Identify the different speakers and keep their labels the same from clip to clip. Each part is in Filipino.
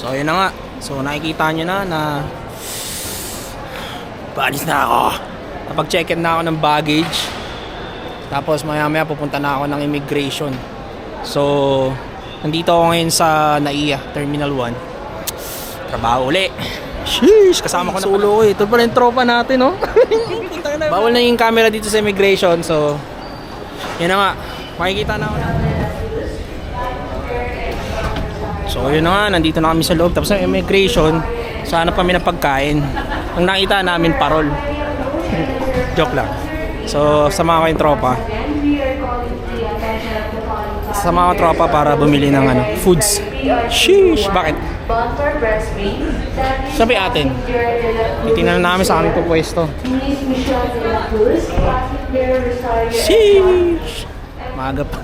Speaker 1: So ayun na nga. So nakikita nyo na paalis na ako. Napag-check-in na ako ng baggage. Tapos maya maya pupunta na ako ng immigration. So nandito ako ngayon sa NAIA Terminal 1. Trabaho uli. Sheesh! Kasama ko na solo ko eh. Ito pala yung tropa natin, no? Bawal na yung camera dito sa immigration. So yun na nga. Makikita na ako na. So yun na nga, nandito na kami sa loob. Tapos sa immigration, sana pa kami ng pagkain. Ang nakita namin, parol. Joke lang. So sama ko yung tropa. Sama ko tropa para bumili ng foods. Sheesh! Bakit? Sabi atin. Titingnan na namin sa aming pupwesto. Sheesh! Maaga pa.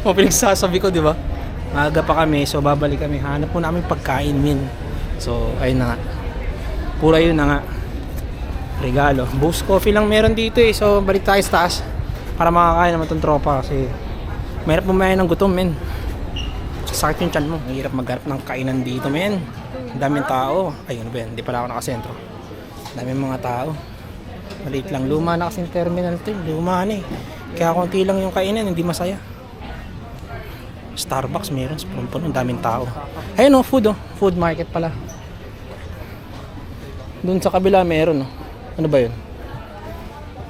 Speaker 1: O pinagsasabi ko, di ba? Maaga pa kami, so babalik kami. Hanap po namin pagkain, min. So, ayun na nga. Pura yun na nga. Regalo. Boost coffee lang meron dito eh. So, balik tayo sa taas. Para makakain naman itong tropa. Kasi, mahirap bumayan ng gutom, men. Sasakit yung tiyan mo. Mahirap maghanap ng kainan dito, men. Ang daming tao. Ayun ba yan? Hindi pala ako nakasentro. Ang daming mga tao. Maliit lang. Luma na kasing terminal ito. Luma na eh. Kaya konti lang yung kainan. Hindi masaya. Starbucks meron, punong daming tao. Ayun food food market pala. Doon sa kabila meron Ano ba 'yun?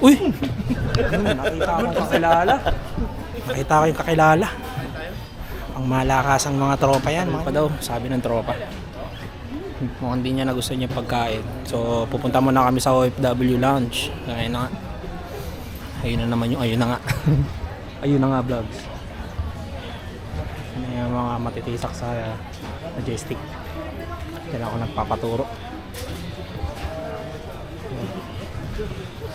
Speaker 1: Uy! Nakita ko yung kakilala. Ang malakasang mga tropa yan. Mga pa daw, sabi ng tropa. Mukhang hindi niya nagustuhan yung pagkain. So pupunta muna kami sa OFW Lounge. Ayun na nga. Ayun na nga. Ayun na nga vlogs. May mga matitisak sa majestic. Kaya ako nagpapaturo.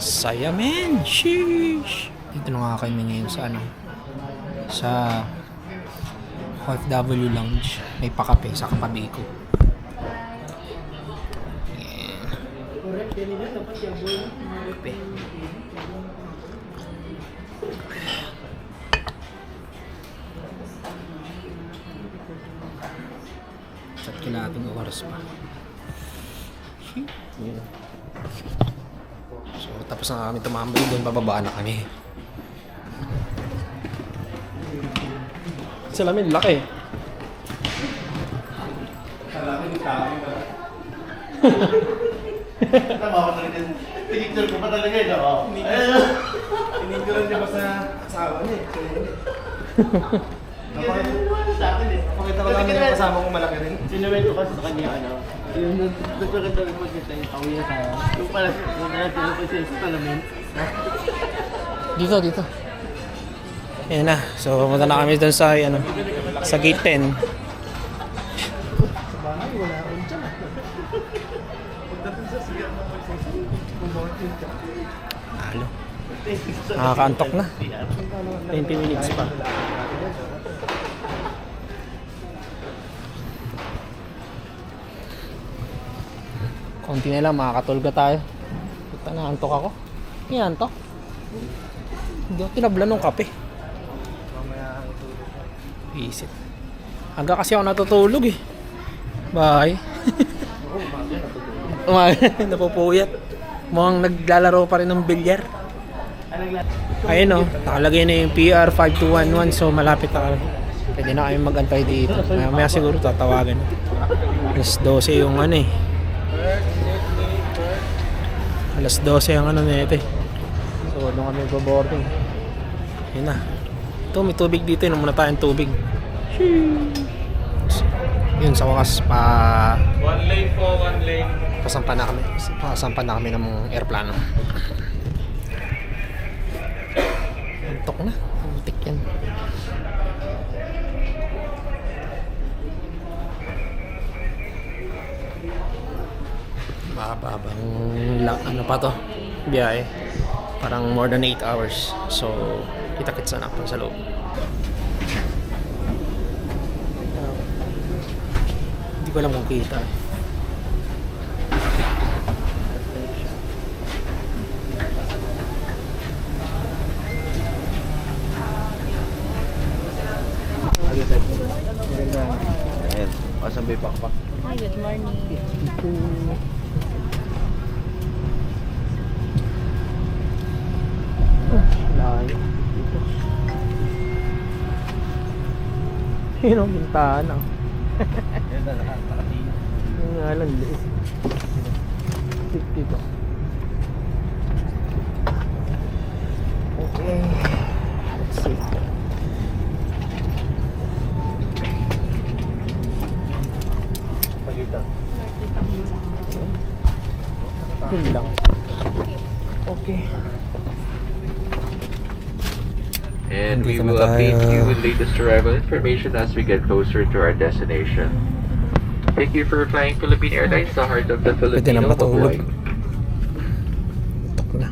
Speaker 1: Saya men! Sheesh! Dito na nga kami ngayon sa sa OFW Lounge. May pakape sa kapabi ko. Kape. At kailangan oras pa. So tapos na kami tumambay doon, bababa na kami. Salamin, laki.
Speaker 2: Salamin, laki. Pinicture ko pa talaga yun, Pinicture niya ba sa asawa niya sa akin Pakita ko namin yung kasama kong malaki rin. Sinuwento ko kasi sa kanya, yung nagpagkakita rin magkita yung tawi niya sa yung pala siya sa salamin.
Speaker 1: Dito. Ayan na. So pumunta na kami doon sa sa gate 10.
Speaker 2: Wala rin dyan. Pagdating sa sigat na mag-mountain ka.
Speaker 1: Halo. Nakakaantok na. 20 minutes pa. Konti na lang, makakatulga tayo. Puta na, antok ako. Yan, antok. Hindi ako tinabla ng kape. Visit. Hanggang kasi ako natutulog eh. Bye. Napupuyat. Mukhang naglalaro pa rin ng bilyar. Ayun nakalagay na yung PR 5211. So malapit na kami. Pwede na kami mag-antay dito. Maya siguro tatawagan. Alas 12 yung Alas 12 yung nito eh. So doon kami boarding. Yun na. Ito may tubig dito. Inom muna tayong tubig. Yun sa wakas
Speaker 2: One lane po, one lane.
Speaker 1: Pasampa na kami ng airplano. Antok na. Antik yan. Mahabang ano pa to? Biyahe. Parang more than 8 hours. So, kita-kits na ako sa loob. Hindi ko alam kung kita.
Speaker 2: may pakpak.
Speaker 3: Hi, good morning.
Speaker 1: Layo. Dito. Yun ang bintana.
Speaker 2: Yan na, nakatingin.
Speaker 1: Yung nga lang, liit. 50 to. Okay. Let's see.
Speaker 2: Pagkita.
Speaker 1: Yun lang. Okay.
Speaker 4: And we
Speaker 1: Nandito na
Speaker 4: will update
Speaker 1: tayo.
Speaker 4: you with latest arrival information as we get closer to our destination. Thank you for flying Philippine Airlines, the heart of the
Speaker 1: Pwede na
Speaker 4: Filipino.
Speaker 1: matulog.
Speaker 4: Mabuhay.
Speaker 1: Tok na.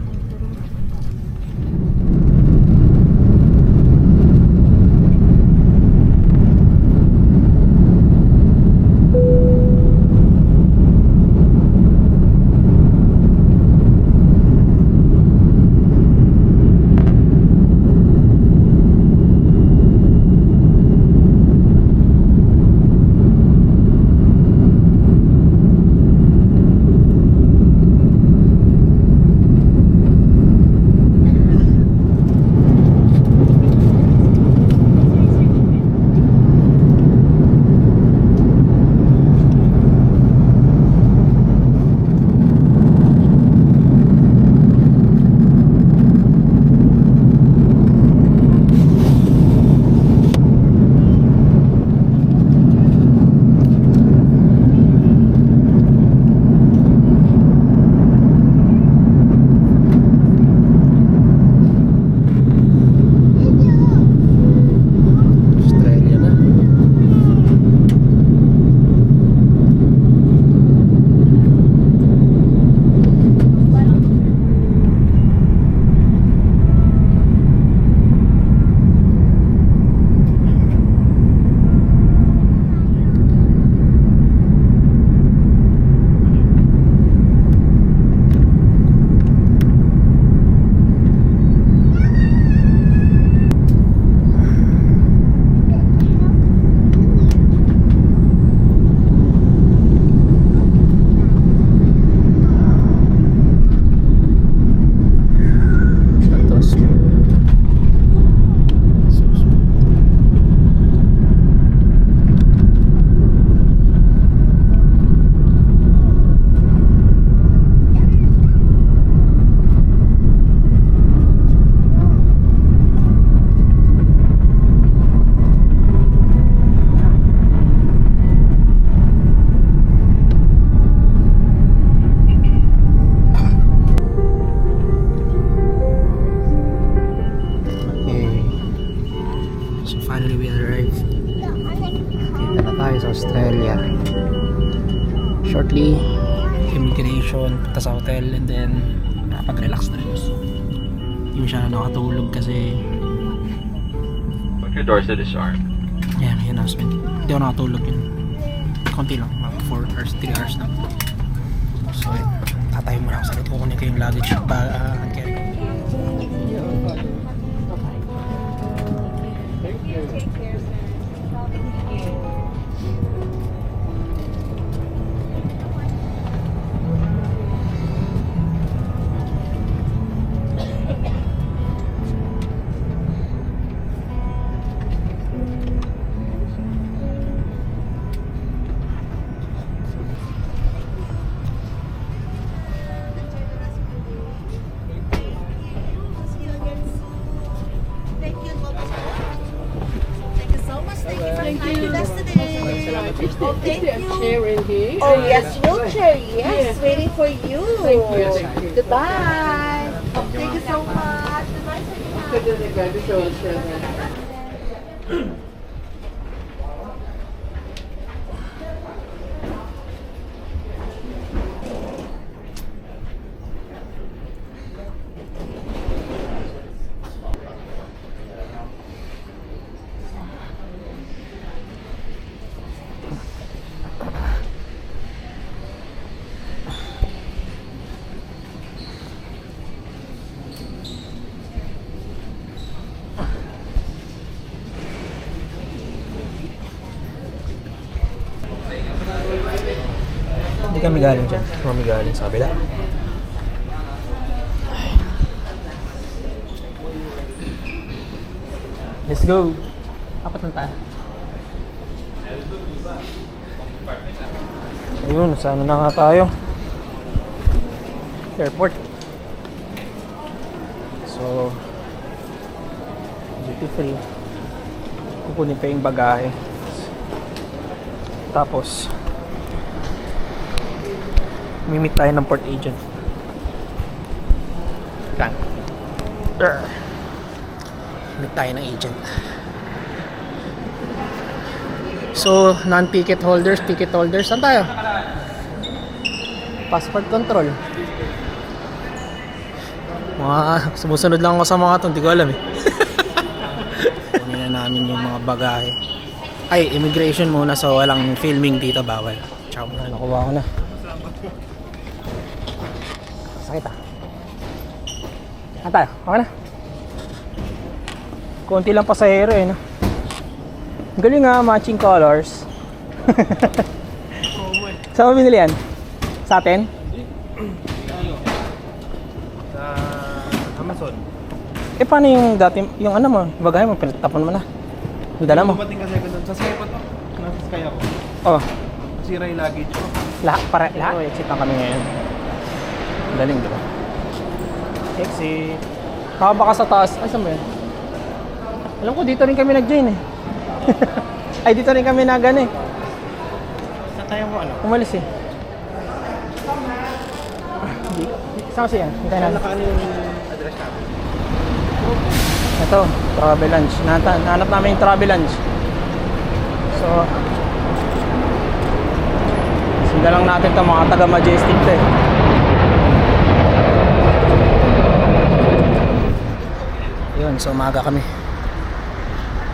Speaker 1: Australia na. Santos. Okay. So finally we arrived. Dito na tayo sa Australia. Shortly, immigration, punta sa hotel, and then nakapag-relax na rin. Hindi masyado nakatulog kasi
Speaker 4: Put your doors to disarm.
Speaker 1: yan, yung announcement. Hindi ako nakatulog yun. Konti lang, mga 4 hours, 3 hours na. So yun, tatayo muna ako sa loob. Kukunin ko yung luggage hand carry ko.
Speaker 5: Thank you. Thank you so much. Thank you for coming with us today. Oh, thank you. Oh, yes, wheelchair. Yes, waiting for you. Thank you. Goodbye. Thank you so much.
Speaker 1: kami galing dyan. Kami galing sa kabila. Let's go. Apat na tayo. Ayun, sana na nga tayo. Airport. So, duty free. Kukunin pa yung bagahe. Tapos, mimit tayo ng port agent. Yan. Mimit tayo ng agent. So, non-ticket holders, ticket holders, saan tayo? Passport control. Sumusunod lang ako sa mga ito, hindi ko alam eh. Kunin na namin yung mga bagahe. Ay, immigration muna, so walang filming dito, bawal. Tsaka muna, nakuha ko na. Sakit ah. Saan tayo? Okay na. Konti lang pasahero eh, no? Ang galing nga, matching colors. Saan mo binili yan? Sa atin?
Speaker 2: Sa Amazon.
Speaker 1: Eh paano yung dati, yung ano mo, bagay mo, pinatapon mo na. Yung dala mo.
Speaker 2: Dumating kasi ako doon. Sa Sky pa to. Nasa Sky ako.
Speaker 1: Oh,
Speaker 2: Sira yung luggage ko.
Speaker 1: lahat. Exit na kami ngayon. Ang galing, di ba? Exit. Baka sa taas. Ay, saan ba yun? Alam ko, dito rin kami nag-join eh. Ay, dito rin kami nag eh.
Speaker 2: Sa tayo mo ano?
Speaker 1: Umalis eh. Saan kasi yan? Hintayin natin.
Speaker 2: Nakaano yung address namin?
Speaker 1: Ito, travel lunch. Nahanap namin yung travel lunch. So, sundan lang natin ito, mga taga Majestic to eh. Yun, so umaga kami.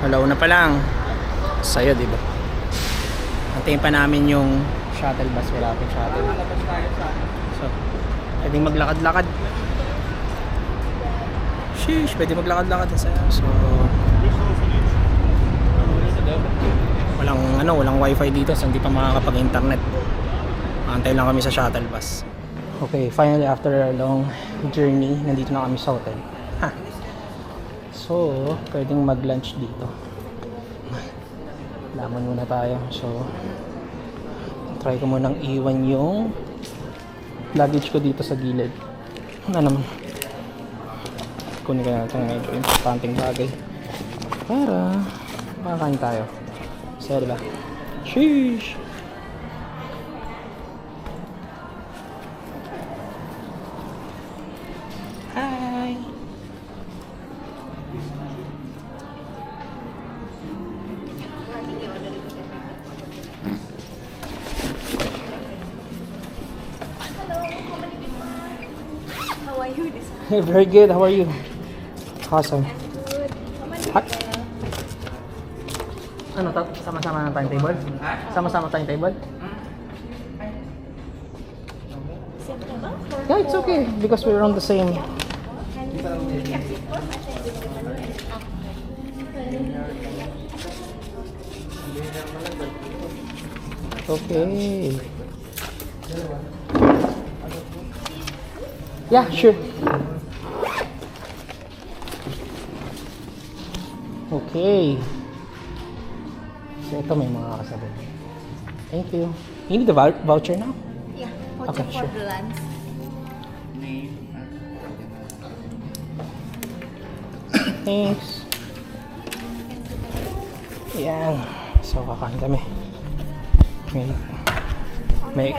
Speaker 1: Alauna pa lang. Sayo, di ba? Antayin pa namin yung shuttle bus. Wala pa yung shuttle. So, pwedeng maglakad-lakad. Sheesh, pwede maglakad-lakad din sa'yo. So, walang wifi dito, so hindi pa makakapag-internet. Antay lang kami sa shuttle bus. Okay, finally after a long journey, nandito na kami sa hotel. Ha. So, pwedeng mag-lunch dito. Laman muna tayo. So, try ko munang iwan yung luggage ko dito sa gilid. Ano naman? Kunin ko na itong medyo importanteng bagay para makakain tayo. So, diba? Sheesh! Hi!
Speaker 5: How are you?
Speaker 1: Very good. How are you? Awesome. Ano to? Sama-sama ng timetable? Sama-sama timetable? Yeah, it's okay because we're on the same. Okay. Yeah, sure. Okay. So ito may mga kasabi. Thank you. You need the voucher now?
Speaker 5: Yeah,
Speaker 1: Okay,
Speaker 5: for
Speaker 1: sure.
Speaker 5: the lunch.
Speaker 1: Thanks. Yan. So kakain kami. May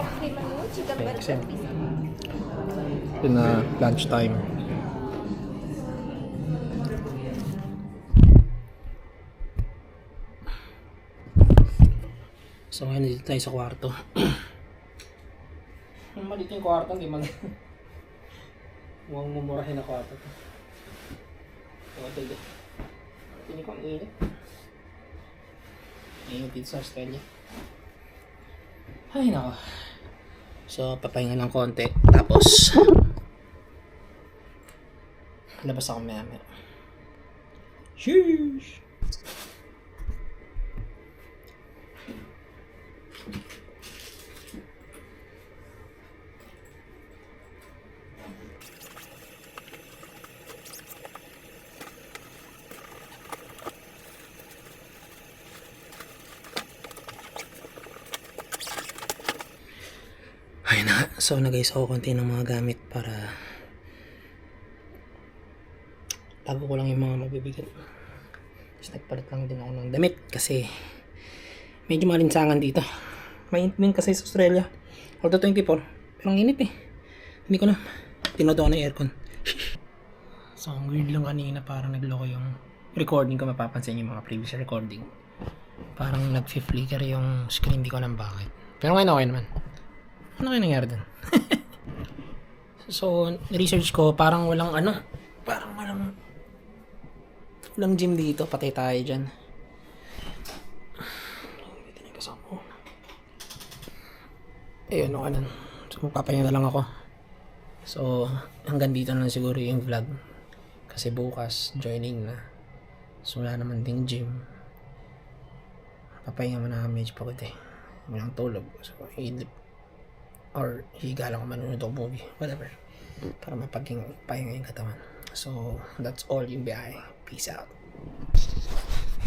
Speaker 1: exam. Ito na lunch time. So ngayon dito tayo sa kwarto. Maliit yung kwarto, hindi mag... Huwag mumurahin na kwarto. Ito. Tingin ko ang init. Init dito sa Australia. Ay nako. So papahinga ng konti. Tapos labas ako maya. Sheesh! Ayun na. So, nag-ayos ako konti ng mga gamit para tago ko lang yung mga mabibigat. Tapos nagpalit lang din ako ng damit kasi medyo malinsangan dito. Mainit din kasi sa Australia. Although 24. Pero ang init eh. Hindi ko na. Tinodo ko na yung aircon. So, ang weird lang kanina. Parang nagloko yung recording ko. Mapapansin yung mga previous recording. Parang nag-flicker yung screen. Hindi ko alam bakit. Pero ngayon okay naman. Ano kaya nangyari dun? So, research ko. Parang walang ano. Parang walang gym dito. Patay tayo dyan. Ayun, okay lang. So, magpapahinga na lang ako. So, hanggang dito na lang siguro yung vlog. Kasi bukas, joining na. So, wala naman ding gym. Papahinga mo na medyo pagod eh. Walang tulog. So, or higa lang ako manonood ng movie. Whatever. Para mapagpahinga yung katawan. So, that's all yung biyahe. Peace out.